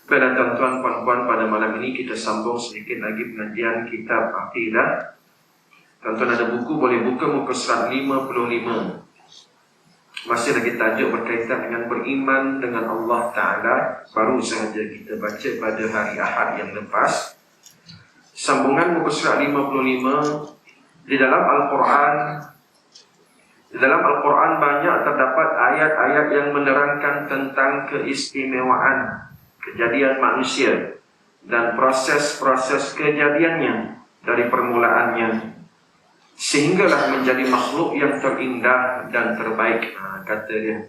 Pada tuan-tuan, puan-puan, pada malam ini kita sambung sedikit lagi pengajian kitab Aqidah. Tuan-tuan ada buku, boleh buka muka surat 55. Masih lagi tajuk berkaitan dengan beriman dengan Allah Ta'ala. Baru sahaja kita baca pada hari Ahad yang lepas. Sambungan muka surat 55. Di dalam Al-Quran banyak terdapat ayat-ayat yang menerangkan tentang keistimewaan kejadian manusia dan proses-proses kejadiannya dari permulaannya sehinggalah menjadi makhluk yang terindah dan terbaik. Kata dia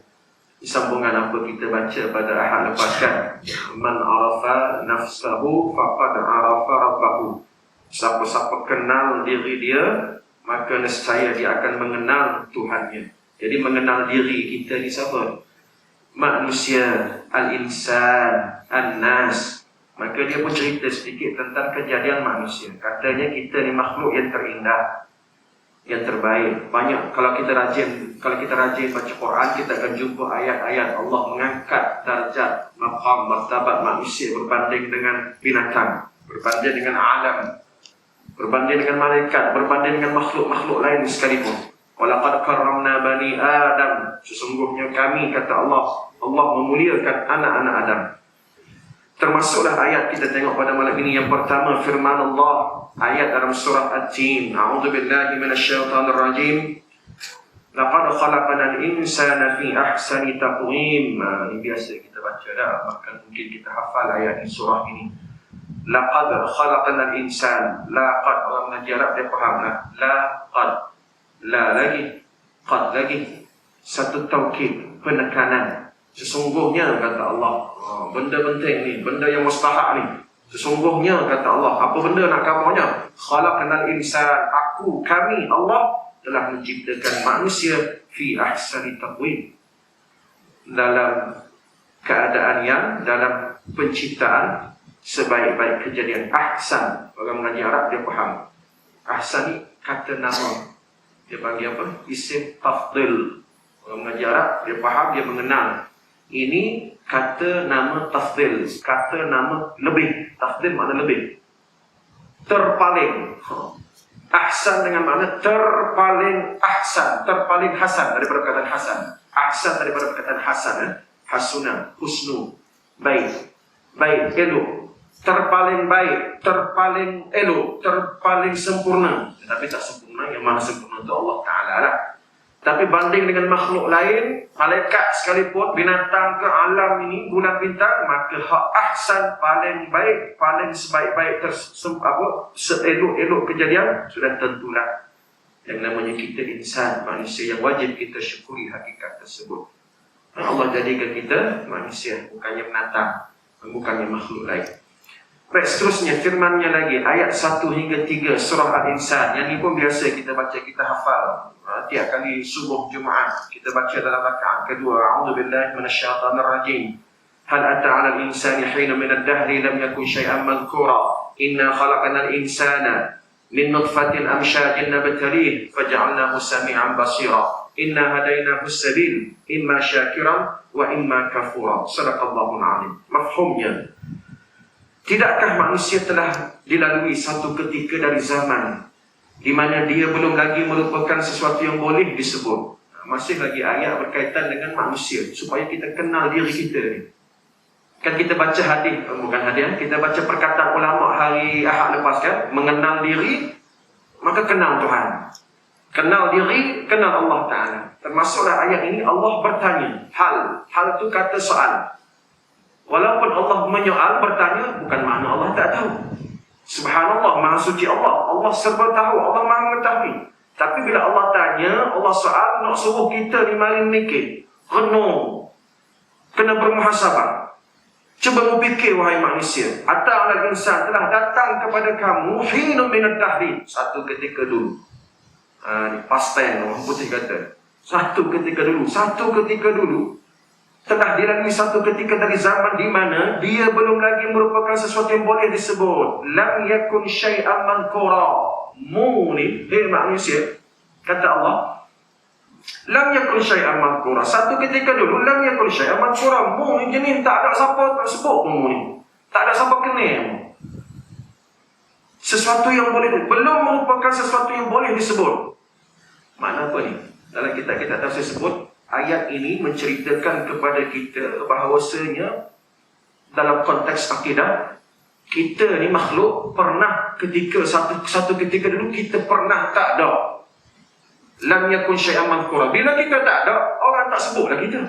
di sambungan apa kita baca pada ahad lepas kan, man arafa nafsahu faqad arafa rabbahu. Siapa-siapa kenal diri dia, maka nescaya dia akan mengenal Tuhannya. Jadi mengenal diri kita ni siapa? Manusia, al-insan, an-nas. Maka dia pun cerita sedikit tentang kejadian manusia. Katanya kita ni makhluk yang terindah, yang terbaik. Banyak kalau kita rajin baca Quran, kita akan jumpa ayat-ayat Allah mengangkat darjat, maqam, martabat manusia berbanding dengan binatang, berbanding dengan alam, berbanding dengan malaikat, berbanding dengan makhluk-makhluk lain sekalipun. Walaqad karramna bani Adam. Sesungguhnya kami, kata Allah memuliakan anak-anak Adam. Termasuklah ayat kita tengok pada malam ini. Yang pertama firman Allah, ayat dalam surah At-Tin. A'udzubillahi minasyaitonir rajim. Laqad khalaqnal insana fi ahsani taqwim. Ini biasa kita baca dah, bahkan mungkin kita hafal ayat di surah ini. Laqad khalaqnal insan. Laqad, orang mengaji Arab dia faham lah. Laqad, la lagi, qad lagi, satu taukid, penekanan. Sesungguhnya, kata Allah, benda penting ni, benda yang mustahak ni. Sesungguhnya, kata Allah, apa benda nak kamunya? Khalaqnal insan, kami, Allah telah menciptakan manusia fi ahsani taqwim, dalam keadaan yang, dalam penciptaan sebaik-baik kejadian. Ahsan, orang mengaji Arab dia faham. Ahsan ni kata nama, dia panggil apa? Isim tafdil. Orang mengaji Arab dia faham, dia mengenal. Ini kata nama tafdil, kata nama lebih. Tafdil makna lebih, terpaling. Ahsan dengan makna terpaling ahsan, terpaling hasan daripada perkataan hasan. Ahsan daripada perkataan hasan, hasuna, husnu, baik, baik, elok. Terpaling baik, terpaling elok, terpaling sempurna. Tetapi tak sempurna, yang maha sempurna itu Allah Ta'ala lah. Tapi banding dengan makhluk lain, malaikat sekalipun, binatang ke alam ini, bulan bintang, maka hak ahsan, paling baik, paling sebaik-baik, seelok-elok kejadian, sudah tentulah yang namanya kita insan, manusia, yang wajib kita syukuri hakikat tersebut. Allah jadikan kita manusia, bukannya binatang, bukannya makhluk lain. Baik, seterusnya firmannya lagi, ayat 1 hingga 3 surah Al-Insan. Yang ini pun biasa kita baca, kita hafal. Tiap kali subuh Jumaat kita baca dalam rakaat kedua. A'udzubillahi minasyaitonir rajim. Hal ata 'alal insani hinun minad dahri lam yakun syai'an madhkura. Inna khalaqnal insana min nutfatin amsyajin nabtalih faj'alnahu sami'an basira. Inna hadainahu as-sabil imma syakiran wa imma kafura. Shadaqallahul 'azim. Mafhumnya, tidakkah manusia telah dilalui satu ketika dari zaman di mana dia belum lagi merupakan sesuatu yang boleh disebut? Masih lagi ayat berkaitan dengan manusia, supaya kita kenal diri kita ni. Kan kita baca hadis, bukan hadis, kita baca perkataan ulama hari Ahad lepas kan, mengenal diri, maka kenal Tuhan. Kenal diri, kenal Allah Ta'ala. Termasuklah ayat ini Allah bertanya. Hal itu kata soal. Walaupun Allah menyoal, bertanya, bukan makna Allah tak tahu. Subhanallah, maha suci Allah. Allah serba tahu, Allah maha mengetahui. Tapi bila Allah tanya, Allah soal, nak suruh kita ni mari mikir, renung, kena bermuhasabah. Cuba berfikir, wahai manusia. Ata'al insan telah datang kepada kamu hinun minad dahri, satu ketika dulu. Ni past tense, orang putih kata. Satu ketika dulu telah dilalui satu ketika dari zaman di mana dia belum lagi merupakan sesuatu yang boleh disebut. Lam yakun syai'an madhkura. Mu ni, manusia, kata Allah, lam yakun syai'an madhkura. Satu ketika dulu, lam yakun syai'an madhkura. Mu ni jenis tak ada siapa tak sebut mu ni. Tak ada siapa kenal. Sesuatu yang boleh, belum merupakan sesuatu yang boleh disebut. Makna apa ni? Dalam kitab-kitab tafsir sebut, ayat ini menceritakan kepada kita bahawasanya dalam konteks akidah, kita ni makhluk pernah ketika satu ketika dulu kita pernah tak ada. Lam yakun syai'an madhkura. Bila kita tak ada, orang tak sebutlah kita.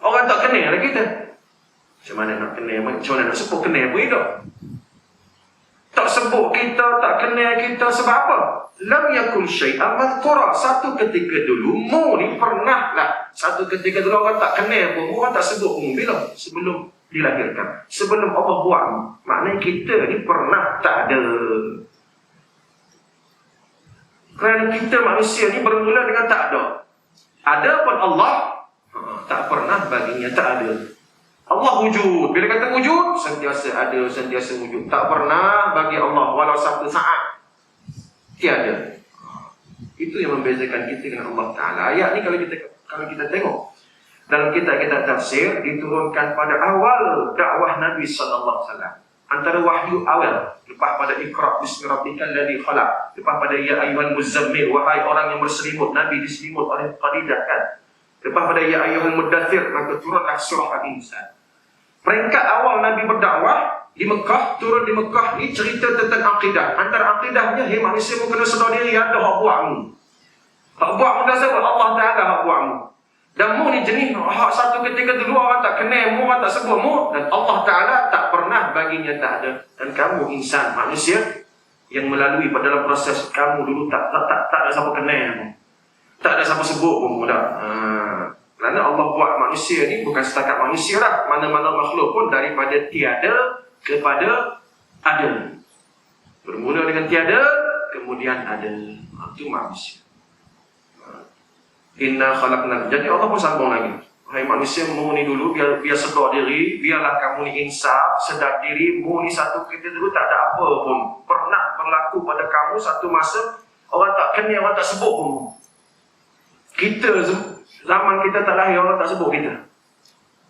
Orang tak kenal lah kita. Macam mana nak kenal? Macam mana nak sebut kenal pun hidup? Tak sebut kita, tak kenal kita sebab apa? Lam yakun syai'an madhkura. Satu ketika dulu, mu ni pernah lah. Satu ketika dulu orang tak kenal pun, orang tak sebut mu. Bila? Sebelum dilahirkan. Sebelum Allah buat. Maknanya kita ni pernah tak ada. Kerana kita manusia ni bermula dengan tak ada. Ada pun Allah tak pernah baginya tak ada. Allah wujud. Bila kata wujud, sentiasa ada, sentiasa wujud. Tak pernah bagi Allah walau satu saat tiada. Itu yang membezakan kita dengan Allah Ta'ala. Ayat ni kalau kita tengok dalam kitab-kitab tafsir, diturunkan pada awal dakwah Nabi sallallahu alaihi wasallam. Antara wahyu awal, lepas pada Iqra' bismi rabbikal ladzi khalaq, lepas pada ya ayyuhal muzammil, wahai orang yang berselimut. Nabi diselimut oleh Khadidah kan. Lepas pada ya ayyuhal muddathir, maka turunlah surah Al-Insan. Peringkat awal Nabi berdakwah di Mekah, turun di Mekah ni cerita tentang akidah. Antara akidahnya, hei manusia mu kena sedar diri, ada hak buatmu. Hak buatmu dah sebut Allah Ta'ala hak buatmu. Dan mu ni jenis hak satu ketika dulu orang tak kenal mu, orang tak sebut mu, dan Allah Ta'ala tak pernah baginya tak ada. Dan kamu insan, manusia yang melalui pada dalam proses kamu dulu tak ada siapa kenal mu. Tak ada siapa sebut pun mu dah. Kerana Allah buat manusia ni bukan setakat manusia lah. Mana-mana makhluk pun daripada tiada kepada ada. Bermula dengan tiada, kemudian ada. Itu manusia. Inna khalaqna. Jadi Allah pun sambung lagi. Hai manusia, mu ni dulu biar sedar diri, biarlah kamu ni insaf, sedar diri, mu ni satu kita dulu tak ada apa pun. Pernah berlaku pada kamu satu masa, orang tak kenal, orang tak sebut pun. Kita zaman kita tak lahir, orang tak sebut kita.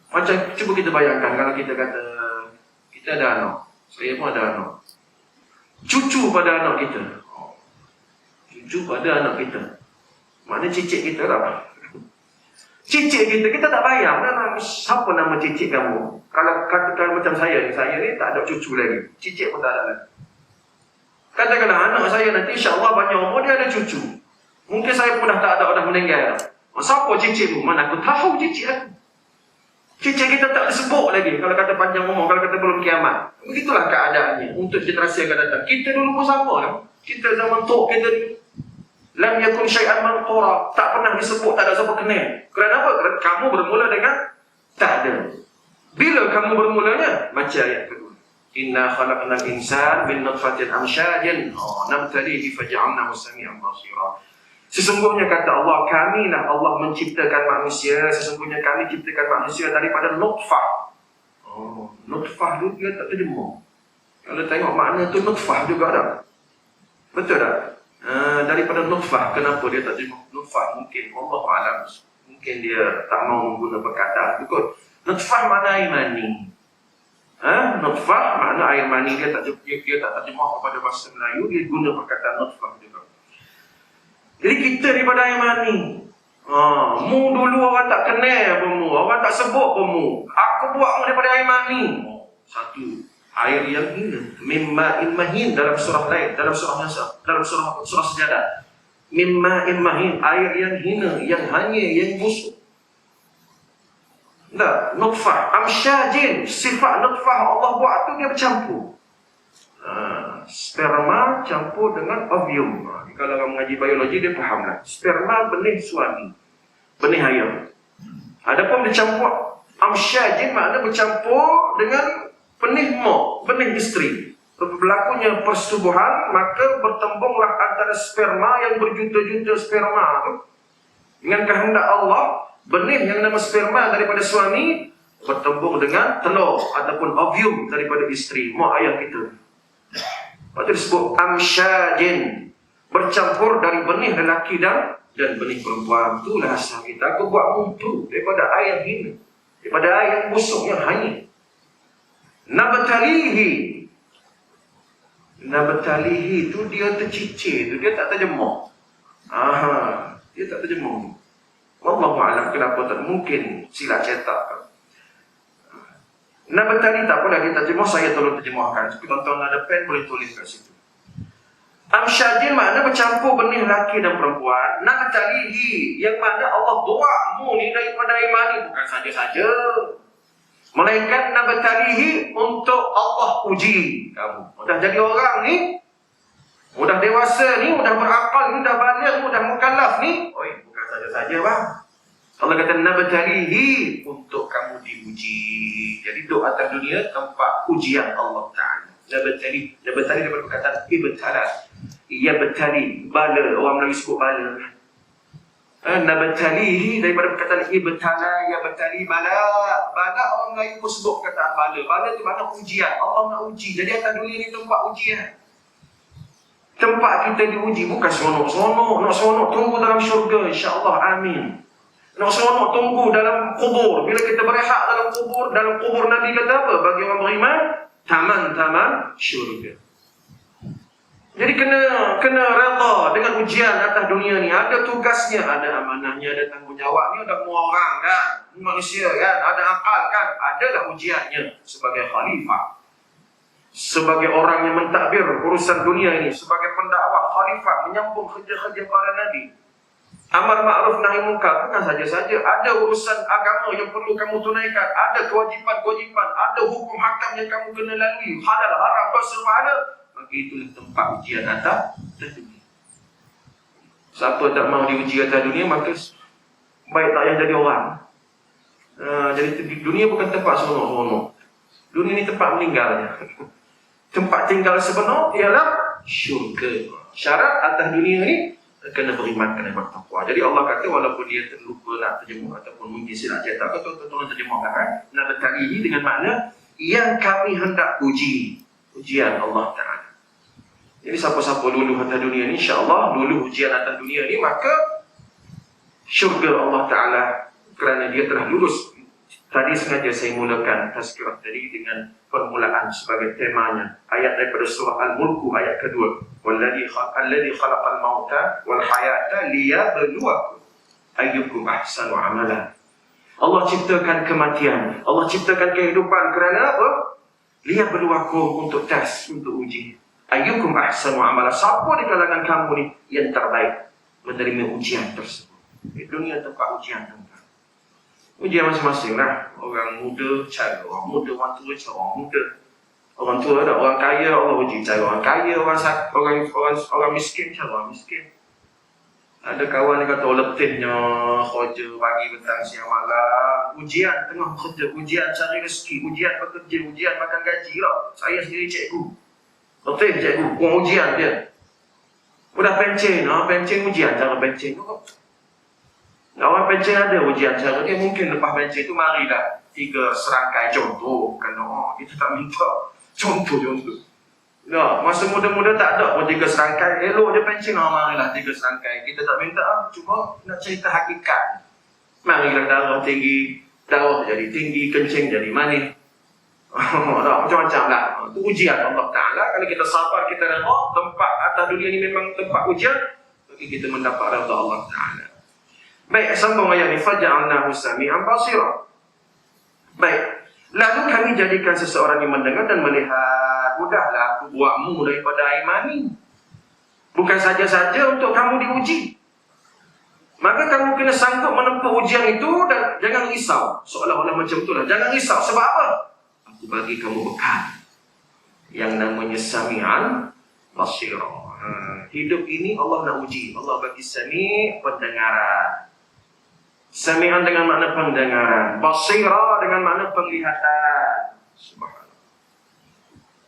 Macam cuba kita bayangkan kalau kita kata kita ada anak. Saya pun ada anak. Cucu pada anak kita. Cucu pada anak kita. Mana cicit kita lah. Cicit kita tak bayang siapa nama cicit kamu. Kalau katakan macam saya ni tak ada cucu lagi. Cicit pun tak ada lagi. Katakanlah anak saya nanti insya-Allah banyak umur, dia ada cucu. Mungkin saya pun dah tak ada, dah meninggal. Siapa cicitmu? Mana aku tahu cicit aku. Cicit kita tak disebut lagi. Kalau kata panjang umur, kalau kata belum kiamat. Begitulah keadaannya untuk generasi yang akan datang. Kita dulu pun sama lah. Kita zaman tok kita dulu. Lam yakun syai'an manqura. Tak pernah disebut, tak ada siapa kenal. Kerana apa? Kerana kamu bermula dengan tak ada. Bila kamu bermulanya? Baca ayat kedua. Inna khalaqnal insan min nutfatin amsyajin nabtalihi faj'alnahu sami'an basira. Sesungguhnya kata Allah, kamilah Allah menciptakan manusia. Sesungguhnya kami ciptakan manusia daripada nutfah. Nutfah tu dia tak terjemah. Kalau tengok makna tu nutfah juga dah. Betul tak? Daripada nutfah. Kenapa dia tak terjemah nutfah? Mungkin Wallahu'alam, mungkin dia tak mau menggunakan perkataan itu kot. Nutfah makna air mani. Nutfah makna air mani. Dia tak terjemah kepada bahasa Melayu. Dia guna perkataan nutfah juga. Jadi kita daripada air mani. Mu dulu orang tak kenal pun mu, orang tak sebut pun mu. Aku buat mu daripada air mani. Satu, air yang hina. Mimma'in mahin dalam surah lain, dalam surah Sejadah. Mimma'in mahin, air yang hina, yang hanyir, yang busuk. Tak, nutfah, amsyajin, sifat nutfah Allah buat tu dia bercampur. Sperma campur dengan ovum. Kalau orang mengaji biologi dia fahamlah. Sperma benih suami, benih ayam. Adapun dicampur amsyajin makna bercampur dengan benih mak, benih isteri. Berlakunya persetubuhan, maka bertembunglah antara sperma yang berjuta-juta sperma tu dengan kehendak Allah. Benih yang nama sperma daripada suami bertembung dengan telur ataupun ovum daripada isteri, mak ayah kita. Lepas itu disebut amsyajin, bercampur dari benih lelaki dan benih perempuan. Itulah asal kita. Aku buat mutu daripada air yang hina, daripada air yang busuk yang hanyir. Nabtalihi. Nabtalihi itu dia tercicir, itu dia tak terjemah. Dia tak terjemah. Wallahu a'lam, kenapa tak mungkin silap cetak. Nabtali tak apalah dia terjemah, saya tolong terjemahkan. Tapi tuan-tuan ada pen boleh tulis kat situ. Amsyajin makna bercampur benih lelaki dan perempuan. Nabtalihi yang mana Allah buatmu ni daripada imani, bukan saja-saja. Melainkan nabtalihi untuk Allah uji kamu. Dah jadi orang ni, mudah dewasa ni, mudah berakal ni, mudah baligh, mudah mukallaf ni. Bukan saja-saja bang. Allah kata nabtalihi untuk kamu diuji. Jadi duk atas dunia tempat ujian Allah Ta'ala. Nabtali daripada perkataan ibtala. Ia bertali, bala, orang Melayu sebut bala. Nabtalihi daripada perkataan ibtala, ya bertali, bala. Bala orang Melayu pun sebut perkataan bala. Bala itu makna ujian. Allah nak uji. Jadi atas dunia ni tempat ujian. Tempat kita diuji, bukan seronok-seronok. Nak seronok tunggu dalam syurga, insya-Allah, amin. Nak seronok tunggu dalam kubur. Bila kita berehat dalam kubur Nabi kata apa? Bagi orang beriman, taman-taman syurga. Jadi kena redha dengan ujian atas dunia ni. Ada tugasnya, ada amanahnya, ada tanggungjawabnya. Ada semua orang kan, manusia kan, ada akal kan, adalah ujiannya sebagai khalifah, sebagai orang yang mentadbir urusan dunia ini, sebagai pendakwah khalifah, menyambung kerja-kerja para nabi. Amar ma'ruf nahi munkar bukan saja-saja. Ada urusan agama yang perlu kamu tunaikan, ada kewajipan-kewajipan, ada hukum hakam yang kamu kena lalui, halal, haram, dosa, pahala. Maka itulah tempat ujian atas dunia. Siapa tak mahu diuji atas dunia, maka baik tak payah jadi orang. Jadi dunia bukan tempat seronok-seronok. Dunia ni tempat meninggalnya. Tempat tinggal sebenar ialah syurga. Syarat atas dunia ni kena beriman, kena bertakwa. Jadi Allah kata walaupun dia terlupa nak terjemah ataupun mungkin silap cetak, tuan-tuan terjemahkan. Nabtalihi dengan makna yang kami hendak uji. Ujian Allah Ta'ala. Jadi siapa-siapa luluh atas dunia ni, insya-Allah luluh ujian atas dunia ni, maka syurga Allah Ta'ala kerana dia telah lulus. Tadi sengaja saya mulakan tazkirah tadi dengan permulaan sebagai temanya. Ayat daripada surah Al-Mulk ayat kedua. Alladhi khalaqal mauta wal hayata liyabluwakum ayyukum ahsanu amala. Allah ciptakan kematian, Allah ciptakan kehidupan kerana apa? Liyabluwakum, untuk tes, untuk uji. Ayyukum ahsanu amala. Siapa di kalangan kamu ni yang terbaik menerima ujian tersebut? Dunia tempat ujian, tempat ujian masing-masing lah. Orang muda cara orang muda, orang tua cara orang muda. Orang tua ada, orang kaya Allah uji cara orang kaya, orang miskin cara orang miskin. Ada kawan yang kata letihnya kerja pagi petang siang malam, ujian tengah kerja, ujian cari rezeki, ujian bekerja, ujian makan gaji lah. Saya sendiri cikgu, letih cikgu, kurang ujian dia. Udah pencen, pencen ujian, cara pencen tu. Orang pencen ada ujian cara dia, mungkin lepas pencen tu marilah 3 serangkai contoh. Kena kita tak minta contoh. Ya, masa muda-muda tak ada pun 3 serangkai. Elok je pencen, marilah 3 serangkai. Kita tak minta, cuma nak cerita hakikat. Marilah darah tinggi, darah jadi tinggi, kencing jadi manis. Macam-macam lah. Itu ujian Allah Ta'ala. Kalau kita sabar, kita redha, tempat atas dunia ni memang tempat ujian, bagi kita mendapat redha Allah Ta'ala. Baik, sambung ayat ni. Faja'alnahu sami'an basira. Baik, lalu kami jadikan seseorang yang mendengar dan melihat. Mudahlah aku buatmu daripada imani. Bukan saja-saja untuk kamu diuji. Maka kamu kena sanggup menempuh ujian itu dan jangan risau. Seolah-olah macam itulah. Jangan risau. Sebab apa? Aku bagi kamu bekal yang namanya sami'an basira. Hidup ini Allah nak uji. Allah bagi sami' pendengaran. Sami'an dengan makna pendengaran, basira dengan makna penglihatan. Subhanallah.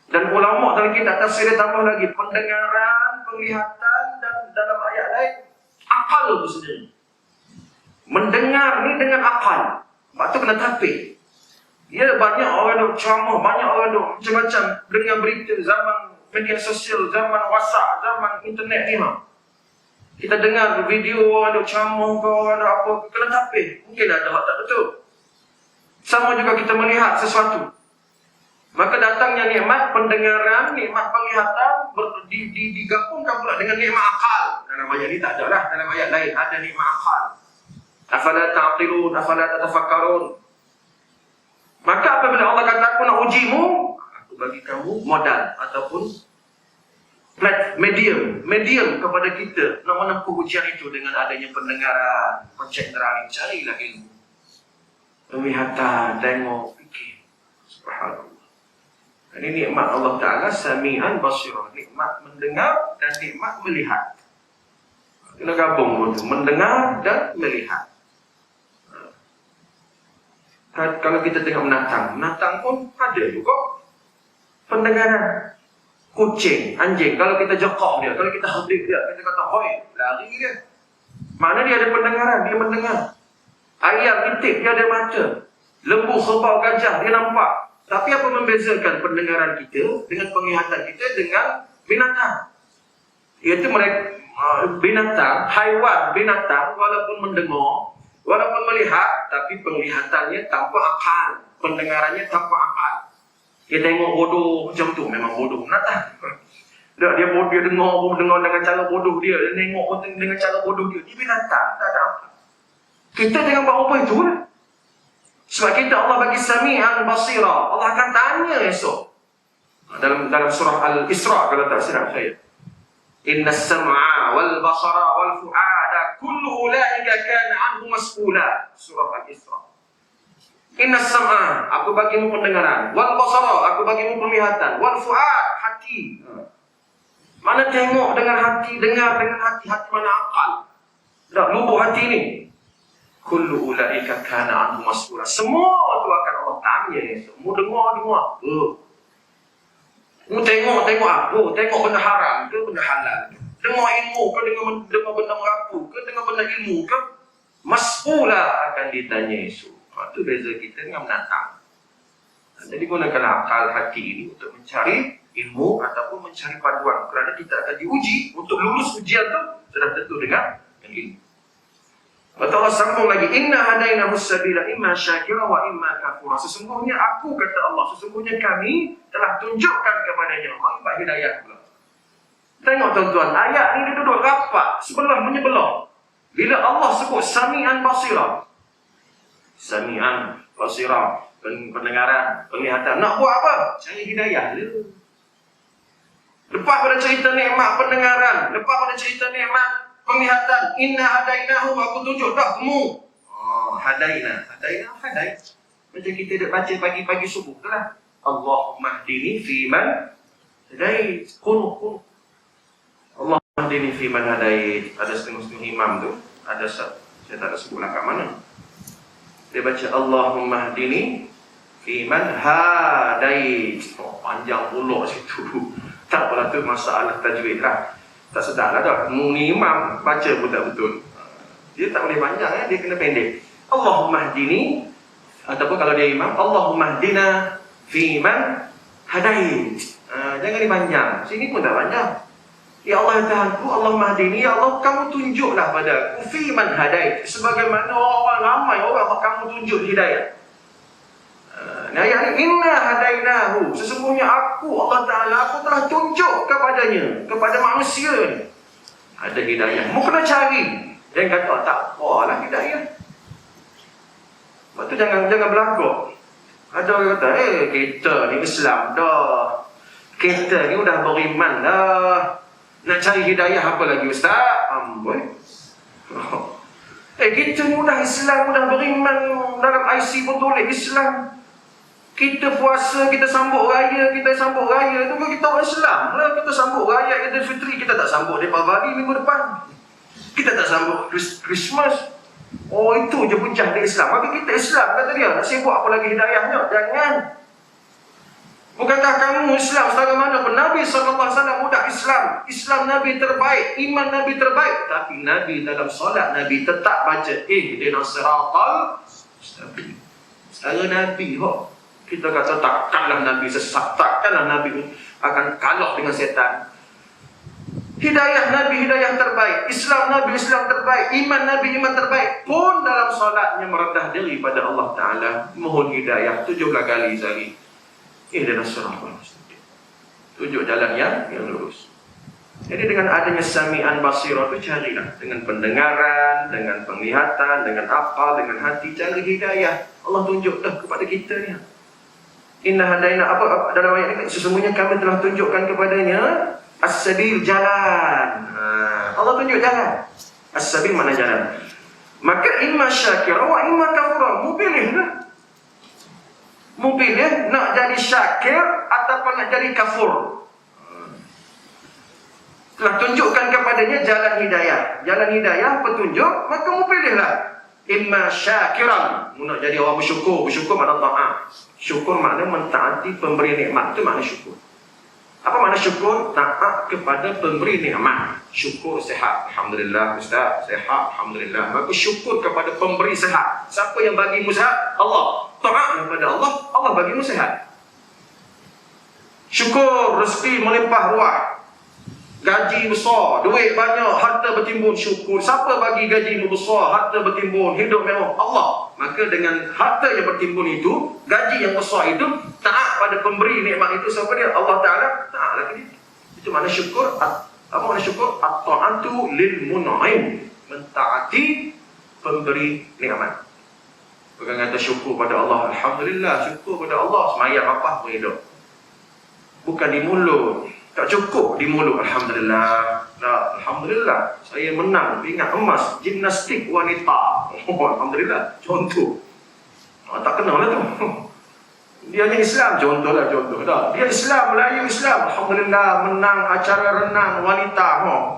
Dan ulama dalam kitab tafsir tambah lagi pendengaran, penglihatan, dan dalam ayat lain akal itu sendiri. Mendengar ni dengan akal. Sebab tu kena tapik. Ya, banyak orang duk ceramah, banyak orang duk macam-macam dengan berita zaman media sosial, zaman WhatsApp, zaman internet ni. Kita dengar video orang duk ceramah ke, orang duk apa, kena tapik. Mungkin ada hak tak betul. Sama juga kita melihat sesuatu. Maka nikmat pendengaran, nikmat penglihatan, digabungkan pula dengan nikmat akal. Dalam ayat ini tak ada lah, dalam ayat lain ada nikmat akal. Afala ta'qilun, afala tatafakkarun. Maka apabila Allah kata aku nak ujimu, aku bagi kamu modal ataupun medium kepada kita nak menempuh ujian itu dengan adanya pendengaran, pencenderaan, carilah ilmu, penglihatan, tengok, fikir. Subhanallah. Ini nikmat Allah Ta'ala, sami'an basirah, nikmat mendengar dan nikmat melihat. Kena gabung itu, mendengar dan melihat. Kalau kita tengok binatang pun ada juga pendengaran. Kucing, anjing, kalau kita jekok dia, kalau kita hadik dia, kita kata hoi, lari dia. Mana dia ada pendengaran, dia mendengar. Ayam, itik, dia ada mata. Lembu, kerbau, gajah, dia nampak. Tapi apa membezakan pendengaran kita dengan penglihatan kita dengan binatang? Iaitu mereka binatang, haiwan binatang walaupun mendengar, walaupun melihat, tapi penglihatannya tanpa akal, pendengarannya tanpa akal. Dia tengok bodoh macam tu, memang bodoh binatang. Dia bodoh, dia dengar dengan cara bodoh dia, dia tengok dengan cara bodoh dia. Dia binatang, tak ada akal. Kita jangan buat apa itu lah. Sebab kita Allah bagi sami'an basira. Allah akan tanya esok. Dalam surah Al-Isra kalau tak silap saya. Inna as-sam'a wal basara wal fu'ada kullu ulaika kana 'anhu mas'ula. Surah Al-Isra. Inna as-sam'a, aku bagimu pendengaran. Wal basara, aku bagimu penglihatan. Wal fu'ad, hati. Mana tengok dengan hati, dengar dengan hati, hati mana akal. Dah lubuk hati ni. Kullu ulaika kana anhu mas'ula. Semua tu akan Allah tanya esok. Mu dengar apa? Mu tengok apa? Tengok benda haram ke benda halal ke? Dengar ilmu ke dengar benda merapu ke dengar benda ilmu ke? Mas'ula akan ditanya esok. Itu beza kita dengan binatang. Jadi gunakanlah akal hati ini untuk mencari ilmu ataupun mencari panduan. Kerana kita akan diuji untuk lulus ujian tu sudah tentu dengan ilmu. Allah sambung lagi, inna hadainahu sabila imma syakira wa imma kafura. Sesungguhnya aku, kata Allah, sesungguhnya kami telah tunjukkan kepadanya hamba hidayah pula. Tengok tuan-tuan, ayat ni dia duduk rapat, sebelah menyebelah. Bila Allah sebut sami'an basira, sami'an basira, pendengaran, penglihatan, nak buat apa? Cari hidayah dia. Lepas pada cerita nikmat pendengaran, lepas pada cerita nikmat penglihatan, inna hadainahu, aku tunjuk dah kamu. Hadaina. Macam kita dah baca pagi-pagi subuh tu lah. Allahumma hdini fiman hadait. Qul. Allahumma hdini fiman hadait. Ada setengah-setengah imam tu, ada saya tak ada sebut lah kat mana. Dia baca Allahumma hdini fiman hadait. Panjang pula situ. Tak apalah tu masalah tajwid lah. Tak sedar lah dah. Muni imam baca pun tak betul. Dia tak boleh panjang, dia kena pendek. Allahumma hdini, ataupun kalau dia imam, Allahumma hdina fiman hadait. Jangan dipanjang. Sini pun tak panjang. Ya Allah, ya Tuhanku, Allahumma hdini, ya Allah, kamu tunjuklah pada aku fiman hadait. Sebagaimana orang ramai orang kamu tunjuk hidayah. Ayat ini, inna hadainahu, sesungguhnya aku, Allah Ta'ala, aku telah tunjuk kepadanya, kepada manusia ni. Ada hidayah, mu kena cari. Jangan kata, tak apalah hidayah. Lepas tu jangan berlagak. Ada orang kata, kita ni Islam dah, kita ni dah beriman dah, nak cari hidayah apa lagi Ustaz? Amboi. Kita ni dah Islam, dah beriman, dalam IC pun tulis Islam. Kita puasa, kita sambut raya tu kan kita orang Islam lah. Kita sambut raya Idul Fitri, kita tak sambut Deepavali minggu depan. Kita tak sambut Christmas. Oh, itu je puncak dari Islam. Tapi kita Islam, kata dia. Nak sibuk apa lagi hidayahnya? Jangan. Bukankah kamu Islam setara mana pun? Nabi SAW budak Islam. Islam Nabi terbaik, iman Nabi terbaik. Tapi Nabi dalam solat, Nabi tetap baca ihdinas siratal mustaqim. Setara Nabi kok. Kita kata takkanlah Nabi sesat, takkanlah Nabi akan kalah dengan setan. Hidayah Nabi hidayah terbaik, Islam Nabi Islam terbaik, iman Nabi iman terbaik. Pun dalam solatnya merendah diri pada Allah Ta'ala, mohon hidayah 17 kali sehari. ihdinas siratal mustaqim. Tunjuk jalan yang lurus. Jadi dengan adanya sami'an basira itu carilah dengan pendengaran, dengan penglihatan, dengan akal, dengan hati, cari hidayah. Allah tunjuk dah kepada kita ni. Inna hadaina apa dalam ayat ini, sesungguhnya kami telah tunjukkan kepadanya as-sabil, jalan. Allah tunjuk jalan. As-sabil mana jalan? Maka imma syakira wa imma kafura. Mu pilih dah. Mu pilih nak jadi syakir ataupun nak jadi kafur. Telah tunjukkan kepadanya jalan hidayah. Jalan hidayah, petunjuk, maka mu pilihlah. Imma syakiran. Mu nak jadi orang bersyukur. Bersyukur makna ta'at. Syukur makna mentaati pemberi nikmat. Itu makna syukur. Apa makna syukur? Taat kepada pemberi nikmat. Syukur sehat. Alhamdulillah Ustaz, sehat. Alhamdulillah. Maka syukur kepada pemberi sehat. Siapa yang bagimu sehat? Allah. Taat kepada Allah, Allah bagimu sehat. Syukur rezeki melimpah ruah. Gaji besar, duit banyak, harta bertimbun, syukur. Siapa bagi gaji besar, harta bertimbun, hidup mewah? Allah. Maka dengan harta yang bertimbun itu, gaji yang besar itu, taat pada pemberi nikmat itu, siapa dia? Allah Ta'ala, taat lagi dia. Itu makna syukur. Apa makna syukur? At-ta'atu lil mun'im. Mentaati pemberi nikmat. Bukan kata syukur pada Allah, Alhamdulillah, syukur pada Allah, semayang apa pun hidup. Bukan di mulut. Tak cukup di mulut, Alhamdulillah. Nah, Alhamdulillah, saya menang pingat emas gimnastik wanita. Oh, Alhamdulillah, contoh. Tak kenal lah tu. Dia hanya Islam, contohlah contoh. Dah. Dia Islam, Melayu Islam. Alhamdulillah, menang acara renang wanita.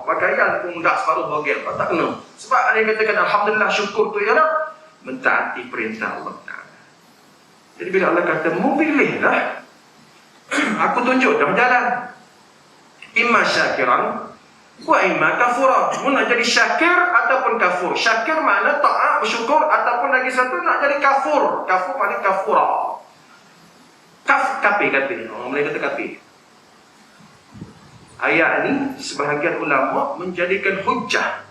Pakaian pun dah separuh bogel. Tak kenal. Sebab ada yang katakan, Alhamdulillah, syukur tu ialah mentaati perintah Allah Ta'ala. Jadi bila Allah kata, mu pilihlah. Aku tunjuk dah jalan. Imma syakiran wa imma kafura. Mu nak jadi syakir ataupun kafur. Syakir makna taat, bersyukur, ataupun lagi satu nak jadi kafur. Kafur makna kafura. Kapi. Orang Melayu kata kapi. Ayat ini sebahagian ulama menjadikan hujjah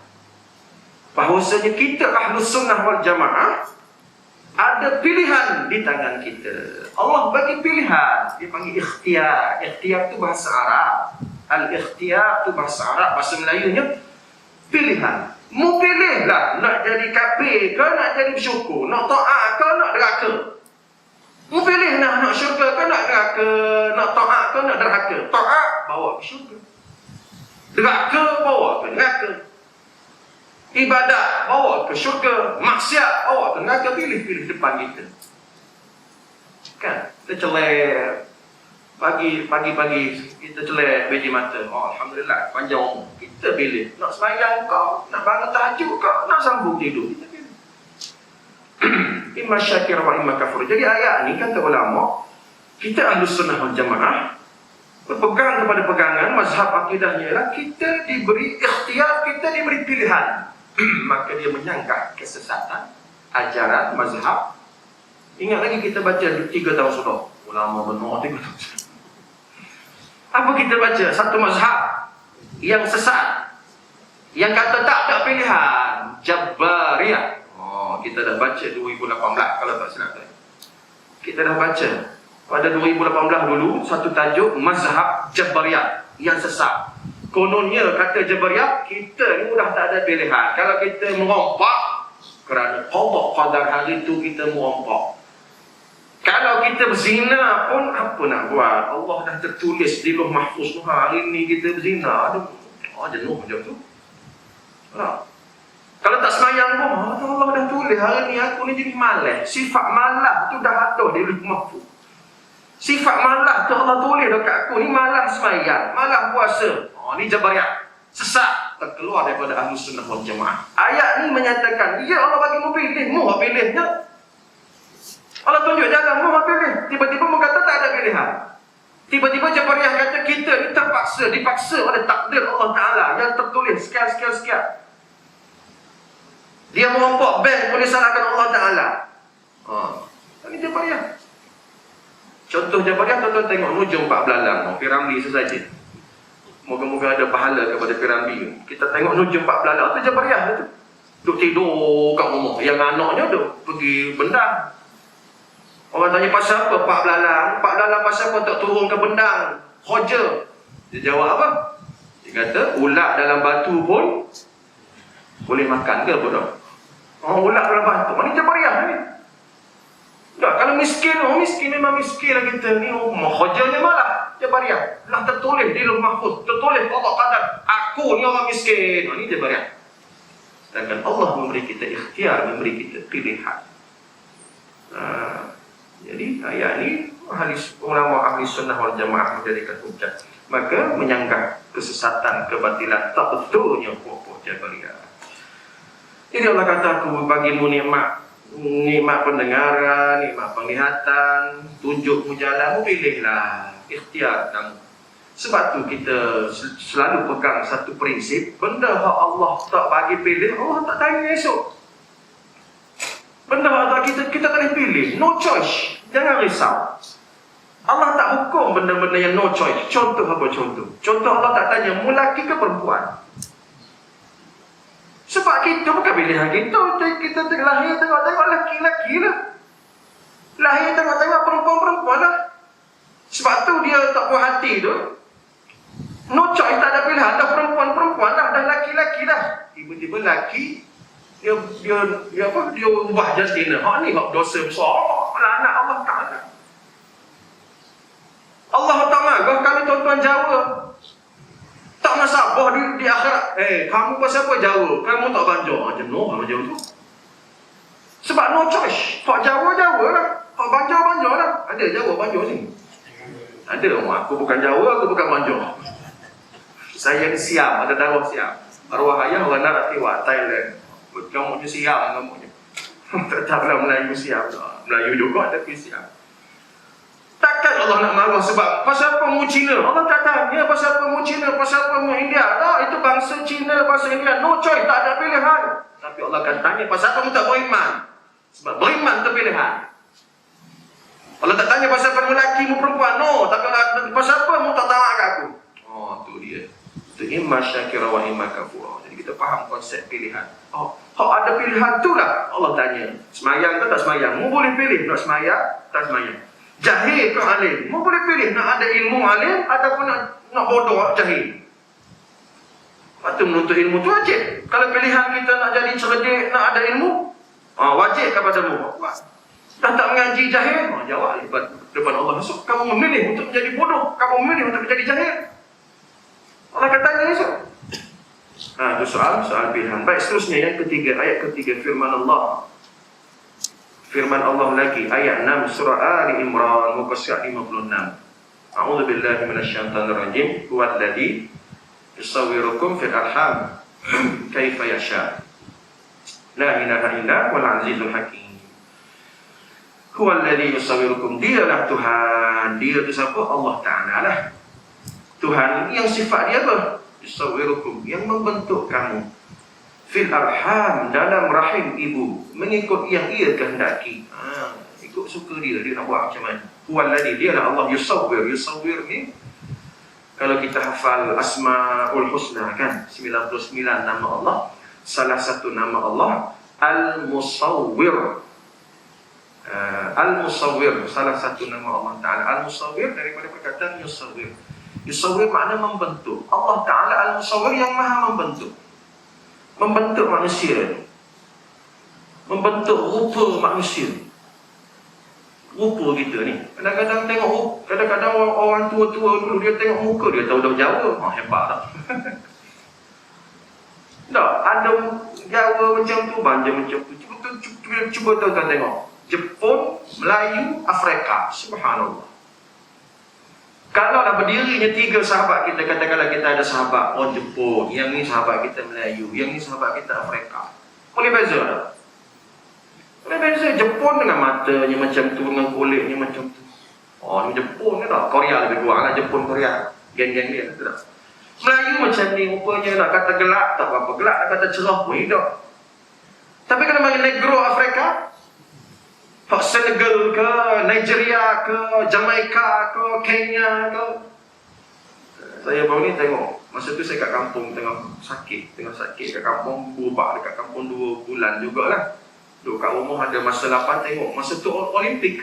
bahawasanya kita Ahlus Sunnah wal Jamaah ada pilihan di tangan kita. Allah bagi pilihan. Dia panggil ikhtiar. Ikhtiar itu bahasa Arab. Al-ikhtiyar itu bahasa Arab, bahasa Melayunya pilihan. Mu pilihlah nak jadi kafir ke nak jadi bersyukur, nak taat ke nak derhaka. Mu pilih nak syurga ke nak derhaka, nak taat ke nak derhaka. Taat bawa ke syurga, derhaka bawa ke neraka. Ibadat bawa ke syurga, maksiat bawa ke neraka. Pilih depan kita. Kan? Kita celek Pagi-pagi kita celek biji mata. Oh, Alhamdulillah, panjang umur. Kita pilih. Nak sembahyang kau, nak bangun tahajud kau, nak sambung tidur. Kita pilih. Imma syakir wa imma kafur. Jadi ayat ni kata ulama, kita Ahlus Sunnah wal Jamaah berpegang kepada pegangan mazhab akidahnya ialah kita diberi ikhtiar, kita diberi pilihan. Maka dia menyangka kesesatan ajaran mazhab. Ingat lagi kita baca 3 tahun sudah. Ulama benar 3 tahun sudah. Apa kita baca? Satu mazhab yang sesat, yang kata tak ada pilihan, Jabariyah. Oh, kita dah baca 2018 kalau tak silap saya. Kita dah baca pada 2018 dulu satu tajuk mazhab Jabariyah yang sesat. Kononnya kata Jabariyah, kita ni dah tak ada pilihan. Kalau kita merompak kerana qadar hari itu kita merompak. Kalau kita berzina pun apa nak buat? Allah dah tertulis di Lauh Mahfuz, hari ni kita berzina. Aduh, jenuh macam tu. Kalau tak semayang pun, Allah dah tulis hari ni aku ni jadi malas. Sifat malas tu dah ada di Lauh Mahfuz. Sifat malas tu Allah tulis dekat aku ni, malas semayang, malas puasa. Ni Jabariyah. Sesat, terkeluar daripada Ahlus Sunnah wal Jamaah. Ayat ni menyatakan, ya Allah bagi mu pilih, mu pilihnya. Allah tunjuk jalan, mu pilih. Tiba-tiba mu kata tak ada pilihan. Tiba-tiba Jabariyah kata kita ni dipaksa oleh takdir Allah Ta'ala yang tertulis sekian. Dia merompak bank boleh salahkan Allah Ta'ala. Ini Jabariyah. Contoh Jabariyah, tuan-tuan tengok Nujum Pak Belalang, Piramli sesaja. Moga-moga ada pahala kepada Piramli. Kita tengok Nujum Pak Belalang, itu Jabariyah tu. Duk tidur kat rumah. Yang anaknya duk pergi bendang. Orang tanya pasal apa Pak Belalang pasal apa tak turun ke bendang Hoja. Dia jawab apa? Dia kata ulat dalam batu pun boleh makan ke apa tak? Oh, ulat dalam batu, mana Jabariah ni? Tak, kalau miskin, miskin memang miskin lah kita ni. Hojanya malah Jabariah. Lah tertulis di Lauh Mahfuz, tertulis Allah kadar aku ni orang miskin. Ini Jabariah. Sedangkan Allah memberi kita ikhtiar, memberi kita pilihan. Jadi ayat ni ulama ahli sunnah wal jamaah menjadikan hujah. Maka menyanggah kesesatan, kebatilan tak betulnya pokok Jabariah. Jadi Allah kata aku bagimu nikmat pendengaran, nikmat penglihatan, tunjukmu jalanmu, pilihlah, ikhtiar kamu. Sebab tu kita selalu pegang satu prinsip, benda yang Allah tak bagi pilih, Allah tak tanya esok. Benda yang kita tak boleh pilih, no choice. Jangan risau. Allah tak hukum benda-benda yang no choice. Contoh apa contoh? Contoh Allah tak tanya, mu lelaki ke perempuan? Sebab kita bukan pilihan kita lahir tengok-tengok lelaki-lelaki lah. Lahir tengok-tengok perempuan-perempuan lah. Sebab tu dia tak puas hati tu. No choice, tak ada pilihan. Dah perempuan-perempuan lah, dah lelaki-lelaki lah. Tiba-tiba lelaki dia ubah jantina. Hak ni hak dosa besar. Anak Allah Ta'ala. Allah tak marah kalau tuan-tuan Jawa tak nasabah di akhirat. Kamu pasal apa Jawa? Kamu tak Banjar. Jenuh sama Jawa tu. Sebab no choice. Hak Jawa lah. Hak Banjar lah. Ada Jawa Banjar sini? Ada. Aku bukan Jawa, aku bukan Banjar. Saya ni Siam, ada darah Siam. Arwah ayah orang Naratiwa, Thailand. Kamu ni Siam kamunya. Taklah Melayu Siam. Melayu juga tapi Siam. Takkan Allah nak marah sebab pasal apa mu Cina? Allah tak tanya pasal apa mu Cina, pasal apa mu India. Tak, itu bangsa Cina, bangsa India. No choice, tak ada pilihan. Tapi Allah akan tanya pasal apa mu tak beriman? Sebab beriman itu pilihan. Allah tak tanya pasal apa mu lelaki, mu perempuan. No, tapi Allah pasal apa mu tak taat kat aku? Oh, tu dia. Itu imma syakira wa imma kafura. Jadi kita faham konsep pilihan. Ada pilihan tu lah Allah tanya. Semayang ke tak semayang? Mu boleh pilih nak semayang, tak semayang. Jahil ke alim? Mu boleh pilih nak ada ilmu alim ataupun nak bodoh jahil. Lepas menuntut ilmu tu wajib. Kalau pilihan kita nak jadi cerdik, nak ada ilmu, wajib kepada mu. Dah tak mengaji jahil, jawab depan Allah esok. Kamu memilih untuk menjadi bodoh, kamu memilih untuk menjadi jahil. Allah akan tanya esok. Itu soal pilihan. Baik, seterusnya yang ketiga, ayat ketiga firman Allah. Firman Allah lagi, ayat 6 surah Ali Imran muka surat 56. A'udzu billahi minasyaitonir rajim. Huwal ladzi yusawwirukum fil arham kaifa yasha. La ilaha illa huwal azizul hakim. Huwal ladzi yusawwirukum, dialah Tuhan. Dia itu siapa? Allah Ta'ala lah. Tuhan yang sifat dia apa? Yusawwirukum, yang membentuk kamu. Fil arham, dalam rahim ibu, mengikut yang ia kehendaki. Ikut suka dia nak buat macam mana. Huwaladzi, dia lah Allah yusawwir. Yusawwir ni kalau kita hafal Asmaul Husna kan, 99 nama Allah, salah satu nama Allah Al-Musawwir. Al-Musawwir, salah satu nama Allah Ta'ala. Al-Musawwir daripada perkataan yusawwir. Yusawwir makna membentuk. Allah Ta'ala Al-Musawwir yang maha membentuk. Membentuk manusia, membentuk rupa manusia, rupa kita ni. Kadang-kadang tengok, kadang-kadang orang tua-tua dulu dia tengok muka dia tahu dah Jawa, hebat tak? Tak, ada Jawa macam tu, Banjar macam tu. Cuba tuan-tuan tengok. Jepun, Melayu, Afrika, subhanallah. Kalau dah berdirinya 3 sahabat kita, katakanlah kita ada sahabat orang Jepun, yang ni sahabat kita Melayu, yang ni sahabat kita Afrika. Boleh beza tak? Boleh beza. Jepun dengan matanya macam tu, dengan kulitnya macam tu. Ni Jepun ni tak? Korea lebih kurang lah, Jepun, Korea. Geng-geng dia, tak? Melayu macam ni, rupanya nak kata gelap, tak apa-apa. Gelap nak kata cerah pun hidup. Tapi kalau bagi Negro Afrika, Senegal ke, Nigeria ke, Jamaica ke, Kenya ke. Saya baru ni tengok, masa tu saya kat kampung tengah sakit kat kampung, berubah dekat kampung 2 bulan jugalah. Duduk kat rumah ada masa 8 tengok, masa tu Olimpik.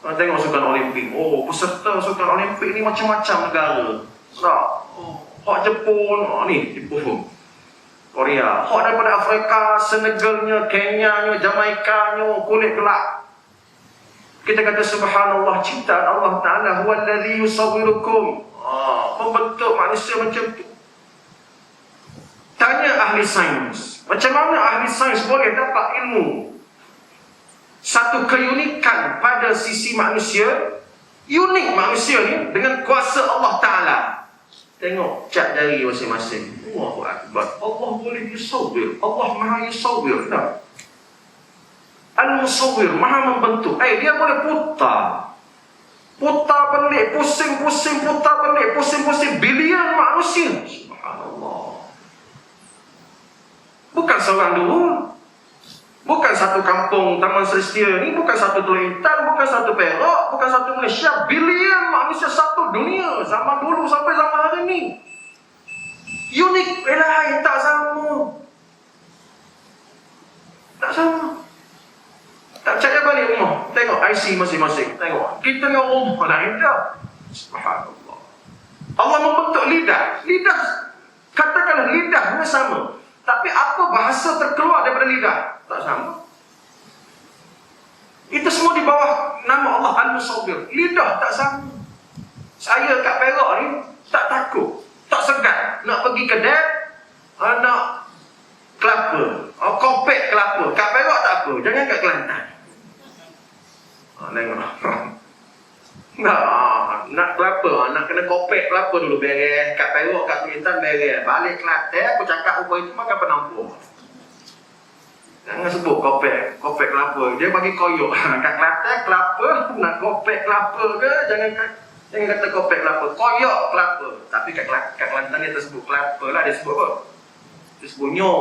Tengok sukan Olimpik. Oh, peserta sukan Olimpik ni macam-macam negara. Tak. Hak Jepun, ni Jepun. Korea. Hak daripada Afrika, Senegalnya, Kenyanya, Jamaikanya, kulit gelap. Kita kata subhanallah, ciptaan Allah Ta'ala huwa alladhi yusawwirukum. Membentuk manusia macam tu. Tanya ahli sains, macam mana ahli sains boleh dapat ilmu? Satu keunikan pada sisi manusia, unik manusia ni dengan kuasa Allah Ta'ala. Tengok cat jari masing-masing. Allahu Akbar. Allah boleh yusawwir. Allah maha yusawwir. Tak? Al-Musawwir, maha membentuk. Dia boleh putar. Putar balik, pusing-pusing, putar balik, pusing-pusing bilion manusia. Subhanallah. Bukan seorang dua. Bukan satu kampung Taman Serestia ni, bukan satu Teluk Intan, bukan satu Perak, bukan satu Malaysia. Bilion manusia satu dunia. Zaman dulu sampai zaman hari ni. Unik, lain, tak sama. Tak sama. Tak percaya balik rumah. Tengok IC masing-masing. Tengok. Kita dengan rumah lain tak. Subhanallah. Allah membentuk lidah. Lidah. Katakanlah lidahnya sama. Tapi apa bahasa terkeluar daripada lidah? Tak sama. Itu semua di bawah nama Allah Al-Musawwir. Lidah tak sama. Saya kat Perak ni tak takut. Tak segan. Nak pergi kedai. Nak kelapa. Kopek kelapa. Kat Perak tak apa. Jangan kat Kelantan. Tengok. Nak kelapa, nak kena kopek kelapa dulu beres. Kat Perak, kat Kelantan beres. Balik Kelantan, aku cakap apa itu makan penampur. Jangan sebut kopek kelapa. Dia bagi koyok. Kat Kelantan kelapa, nak kopek kelapa ke? Jangan kata kopek kelapa, koyok kelapa. Tapi kat Kelantan dia tersebut kelapa lah. Dia sebut apa? Dia sebut nyo.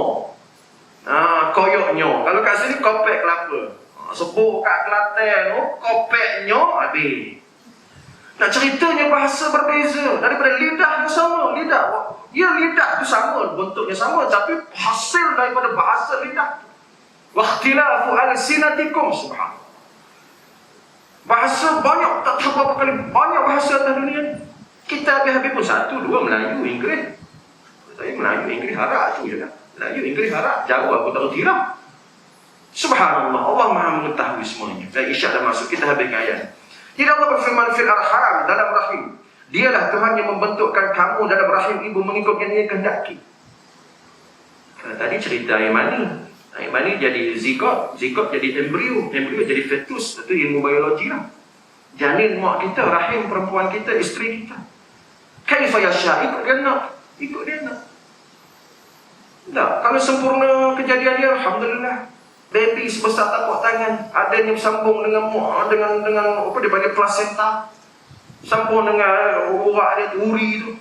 Koyok nyo. Kalau kat sini kopek kelapa. Sebut kat Kelantan, kopeknya habis. Nak ceritanya bahasa berbeza. Daripada lidah yang sama. Lidah tu sama, bentuknya sama, tapi hasil daripada bahasa lidah. Wakhtilafu alsinatikum. Subhanallah. Bahasa banyak, tak tahu berapa kali banyak bahasa atas dunia. Kita habis-habis pun satu, dua Melayu, Inggeris. Saya Melayu, Inggeris, Arab tu je kan. Melayu, Inggeris, Arab, Jawa aku tak reti lah. Subhanallah, Allah maha mengetahui semuanya. Dan isyak dah masuk, kita habiskan ayat. Jadi Allah berfirman fil arham, dalam rahim. Dialah Tuhan yang membentukkan kamu dalam rahim ibu mengikut yang dia kehendaki. Tadi cerita air mani. Air mani jadi zigot, zigot jadi embrio, embrio jadi fetus. Itu ilmu biologi lah. Janin mak kita, rahim perempuan kita, isteri kita. Kaifa yasha, ikut dia nak. Ikut dia nak. Tak, kalau sempurna kejadian dia, alhamdulillah. Baby sebesar tapak tangan, adanya bersambung dengan apa dia panggil placenta, sambung dengan urat dia, uri tu.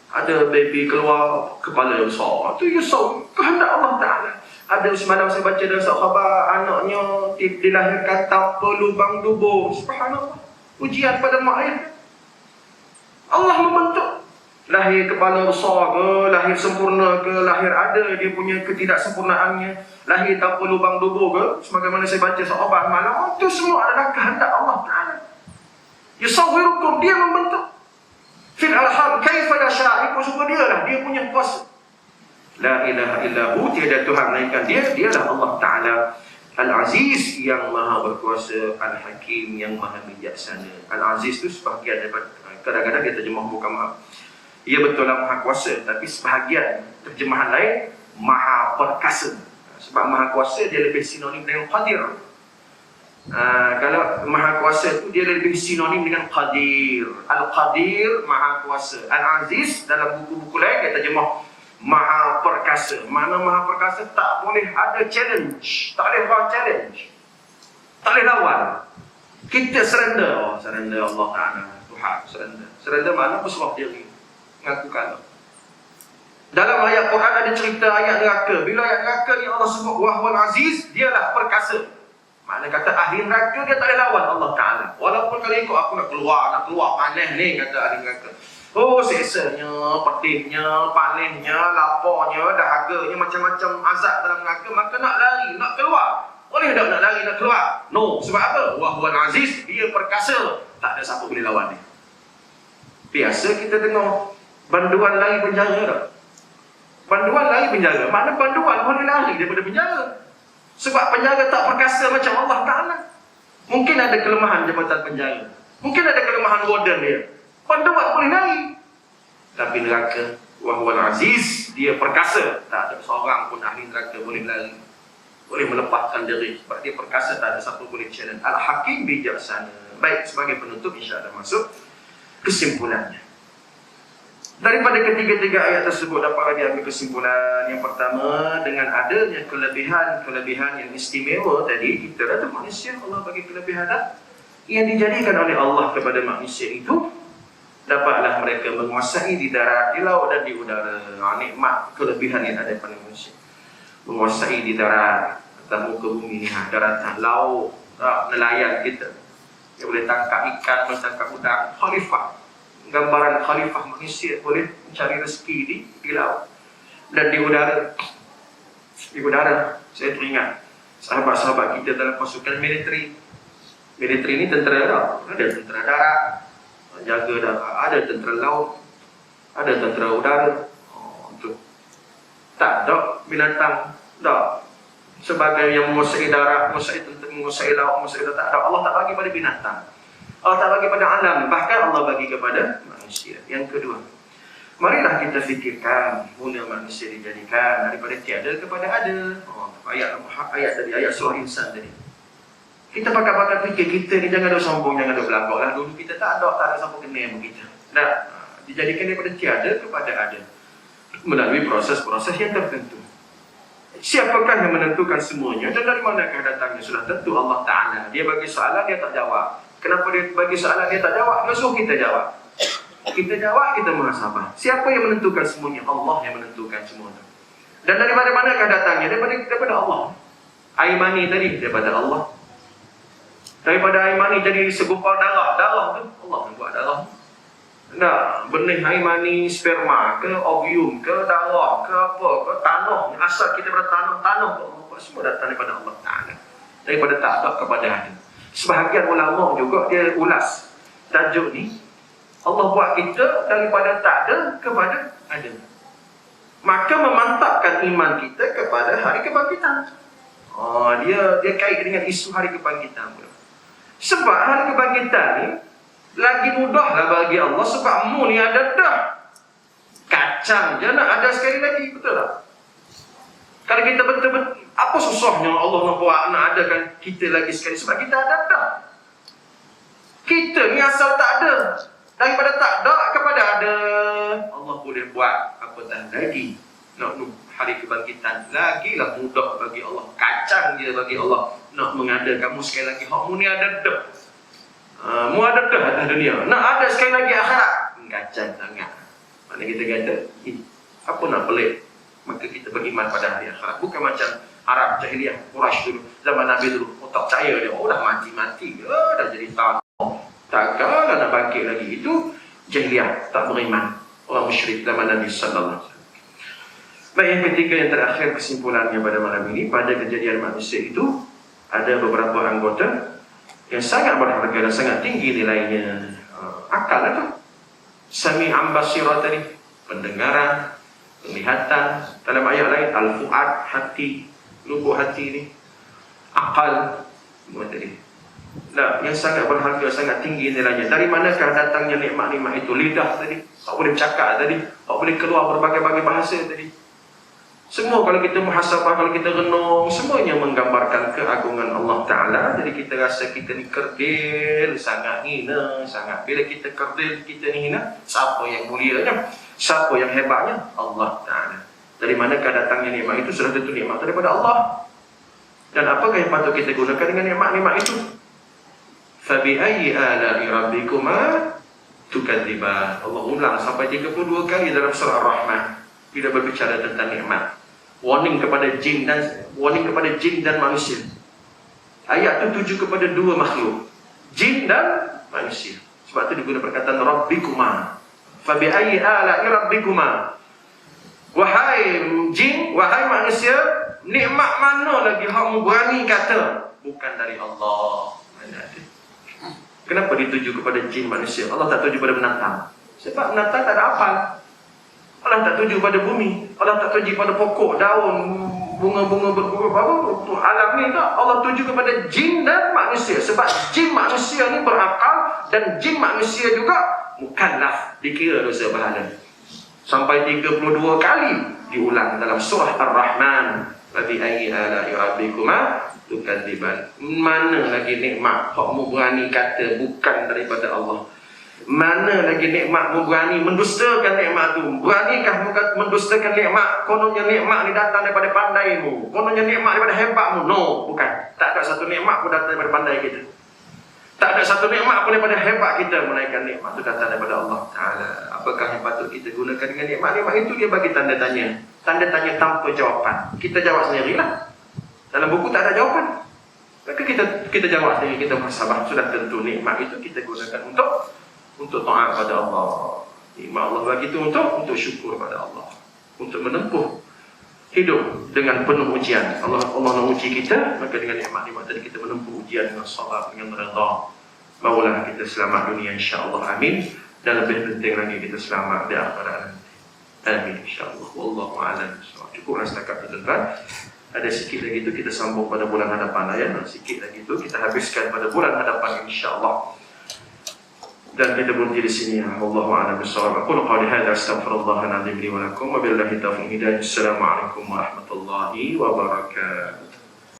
Ada baby keluar kepala besar, tu Yusuf, kehendak Allah Ta'ala. Ada semalam saya baca dalam surat khabar, anaknya dilahirkan tanpa lubang dubur. Subhanallah, ujian pada mak ayah. Allah membentuk. Lahir kepala besar ke, lahir sempurna ke, lahir ada dia punya ketidaksempurnaannya, lahir tanpa lubang dubur ke, sebagaimana saya baca sahabat malam, itu semua adalah kehendak Allah Ta'ala. Yusawwirukum, dia membentuk. Fil arham kaifa yasha, ikut suka dia lah, dia punya kuasa. La ilaha illahu, tiada Tuhan melainkan dia, dialah Allah Ta'ala Al-Aziz yang maha berkuasa, Al-Hakim yang maha bijaksana. Al-Aziz itu sebahagian daripada, kadang-kadang dia terjemah bukan maaf. Ia betul lah maha kuasa, tapi sebahagian terjemahan lain maha perkasa. Sebab maha kuasa dia lebih sinonim dengan qadir. Kalau maha kuasa itu dia lebih sinonim dengan qadir. Al-Qadir maha kuasa. Al-Aziz dalam buku-buku lain dia terjemah maha perkasa. Mana maha perkasa tak boleh ada challenge, tak boleh buat challenge, tak boleh lawan. Kita surrender, surrender Allah Ta'ala, Tuhan, surrender mana berserah diri. Ngaku kalah. Dalam ayat Quran ada cerita ayat neraka. Bila ayat neraka ni Allah sebut wahwal aziz, dialah perkasa. Maknanya kata ahli neraka dia tak boleh lawan Allah Ta'ala. Walaupun kalau ikut aku nak keluar panas ni, kata ahli neraka. Oh, seksanya, pedihnya, panasnya, laparnya, dahaganya, macam-macam azab dalam neraka. Maka nak lari, nak keluar. Boleh tak nak lari, nak keluar? No. Sebab apa? Wahwal aziz, dia perkasa. Tak ada siapa boleh lawan dia. Biasa kita tengok banduan lari penjara tak? Banduan lari penjara. Mana banduan boleh lari daripada penjara? Sebab penjara tak perkasa macam Allah Ta'ala. Mungkin ada kelemahan jabatan penjara. Mungkin ada kelemahan warden dia. Banduan boleh lari. Tapi neraka, wahwal aziz, dia perkasa. Tak ada seorang pun ahli neraka boleh lari, boleh melepaskan diri. Sebab dia perkasa, tak ada siapa boleh challenge. Al-Hakim bijaksana. Baik, sebagai penutup insya-Allah masuk kesimpulannya. Daripada ketiga-tiga ayat tersebut dapat lagi ambil kesimpulan. Yang pertama, dengan adanya kelebihan yang istimewa tadi, kita ada manusia, Allah bagi kelebihan yang dijadikan oleh Allah kepada manusia itu, dapatlah mereka menguasai di darat, di laut dan di udara. Nikmat kelebihan yang ada pada manusia. Menguasai di darat, atas muka bumi ni, daratan, laut, nelayan kita. Dia boleh tangkap ikan, boleh tangkap udang. Khalifah, gambaran khalifah manusia, boleh mencari rezeki di laut. Dan di udara, saya teringat sahabat-sahabat kita dalam pasukan militeri. Militeri ni tentera tak? Ada tentera darat, jaga darat, ada tentera laut, ada tentera udara. Tak ada binatang, tak. Sebagai yang menguasai darat, menguasai laut, menguasai darat, tak ada. Allah tak bagi pada binatang. Allah tak bagi pada alam, bahkan Allah bagi kepada manusia. Yang kedua, marilah kita fikirkan mula manusia dijadikan daripada tiada kepada ada. Ayat tadi, ayat surah Insan tadi. Kita pakai fikir kita ni jangan ada sombong, jangan ada belagak lah. Dulu kita tak ada siapa kena yang kita. Nah, dijadikan daripada tiada kepada ada melalui proses-proses yang tertentu. Siapakah yang menentukan semuanya dan dari manakah datangnya? Sudah tentu Allah Ta'ala. Dia bagi soalan, dia tak jawab. Kenapa dia bagi soalan, dia tak jawab? Dia suruh kita jawab. Kita jawab, kita muhasabah. Siapa yang menentukan semuanya? Allah yang menentukan semuanya. Dan dari manakah datangnya? Daripada Allah. Air mani tadi daripada Allah. Daripada air mani jadi segumpal darah. Darah tu Allah yang buat darah. Nah, benih air mani, sperma ke, ovium ke, darah ke, apa ke, tanah. Asal kita pada tanah ke, semua datang daripada Allah Ta'ala. Daripada tak ada kepada ada. Sebahagian ulama juga dia ulas tajuk ni. Allah buat kita daripada tak ada kepada ada. Maka memantapkan iman kita kepada hari kebangkitan. Dia kait dengan isu hari kebangkitan pula. Sebab hari kebangkitan ni lagi mudahlah bagi Allah sebab mu ni ada dah. Kacang je nak ada sekali lagi, betul tak? Kalau kita betul-betul, apa susahnya Allah nak buat, nak adakan kita lagi sekali? Sebab kita ada dah. Kita ni asal tak ada. Daripada tak ada kepada ada. Allah boleh buat apa tak lagi. Nak hari kebangkitan lagilah mudah bagi Allah. Kacang je bagi Allah nak mengadakan mu sekali lagi. Hak mu ni ada dah. Mu ada dah atas dunia. Nak ada sekali lagi akhirat. Kacang sangat. Mana kita kata, apa nak pelik? Maka kita beriman pada hari akhirat. Bukan macam Arab jahiliah, Quraisy dulu, zaman Nabi dulu. Tak percaya dia. Dah mati-mati. Dah jadi tanah. Takkanlah nak bangkit lagi. Itu jahiliah, tak beriman. Orang musyrik zaman Nabi sallallahu alaihi wasallam. Baik, yang ketiga, yang terakhir kesimpulannya pada malam ini, pada kejadian manusia itu ada beberapa anggota yang sangat berharga dan sangat tinggi nilainya. Akal itu sami'an basira tadi, pendengaran, penglihatan. Dalam ayat lain al-fuad, hati, lubuk hati ni, akal semua tadi. Nah, yang sangat berharga, sangat tinggi nilainya. Dari manakah datangnya nikmat-nikmat itu? Lidah tadi, tak boleh bercakap tadi, tak boleh keluar berbagai-bagai bahasa tadi. Semua kalau kita muhasabah, kalau kita renung, semuanya menggambarkan keagungan Allah Ta'ala. Jadi kita rasa kita ni kerdil, sangat hina, sangat. Bila kita kerdil, kita ni hina, siapa yang mulianya? Siapa yang hebatnya? Allah Ta'ala. Dari manakah datangnya nikmat itu? Sudah tentu nikmat daripada Allah. Dan apakah yang patut kita gunakan dengan nikmat-nikmat itu? Fabi'ayyi ala'i rabbikuma tukadziban. Allah ulang sampai 32 kali dalam surah Ar-Rahman bila berbicara tentang nikmat. Warning kepada jin dan manusia. Ayat itu tuju kepada dua makhluk, jin dan manusia. Sebab itu digunakan perkataan rabbikuma. Fabi'ayyi ala'i rabbikuma. Wahai jin, wahai manusia, Nikmat mana lagi hang berani kata bukan dari Allah? Mana ada. Kenapa dituju kepada jin manusia? Allah tak tuju pada binatang. Sebab binatang tak ada akal. Allah tak tuju pada bumi. Allah tak tuju pada pokok, daun, bunga-bunga berbuah alam ni tak. Allah tuju kepada jin dan manusia. Sebab jin manusia ni berakal dan jin manusia juga mukallaf, dikira dosa berhala. Sampai 32 kali diulang dalam surah Ar-Rahman. Fabi ayyi ala'i rabbikuma tukadziban. Mana lagi nikmat hokmu berani kata bukan daripada Allah? Mana lagi nikmat mu berani mendustakan nikmat tu? Beranikah mendustakan nikmat? Kononnya nikmat ni datang daripada pandaimu. Kononnya nikmat daripada hebatmu. No, bukan. Tak ada satu nikmat pun datang daripada pandai kita. Tak ada satu nikmat pun daripada hebat kita, melainkan nikmat itu datang daripada Allah Ta'ala. Apakah yang patut kita gunakan dengan nikmat? Nikmat itu dia bagi tanda tanya. Tanda tanya tanpa jawapan. Kita jawab sendirilah. Dalam buku tak ada jawapan. Maka kita jawab sendiri, kita bersabar. Sudah tentu nikmat itu kita gunakan untuk taat pada Allah. Nikmat Allah bagi itu untuk syukur pada Allah. Untuk menempuh hidup dengan penuh ujian. Allah nak uji kita, maka dengan nikmat-nikmat tadi kita menempuh ujian dengan sabar, dengan redha. Barulah kita selamat dunia insya-Allah. Amin. Dan lebih penting lagi kita selamat di akhirat nanti. Amin insya-Allah. Wallahu a'lam. Cukuplah setakat itu, tuan. Ada sikit lagi itu kita sambung pada bulan hadapan ya. Sikit lagi itu kita habiskan pada bulan hadapan insya-Allah. Dan kita berhenti di sini. Wallahu a'lam bishawab. Aku qali hadza astaghfirullah al-azim li wa lakum wa billahi taufiq hidayah. Assalamualaikum warahmatullahi wabarakatuh.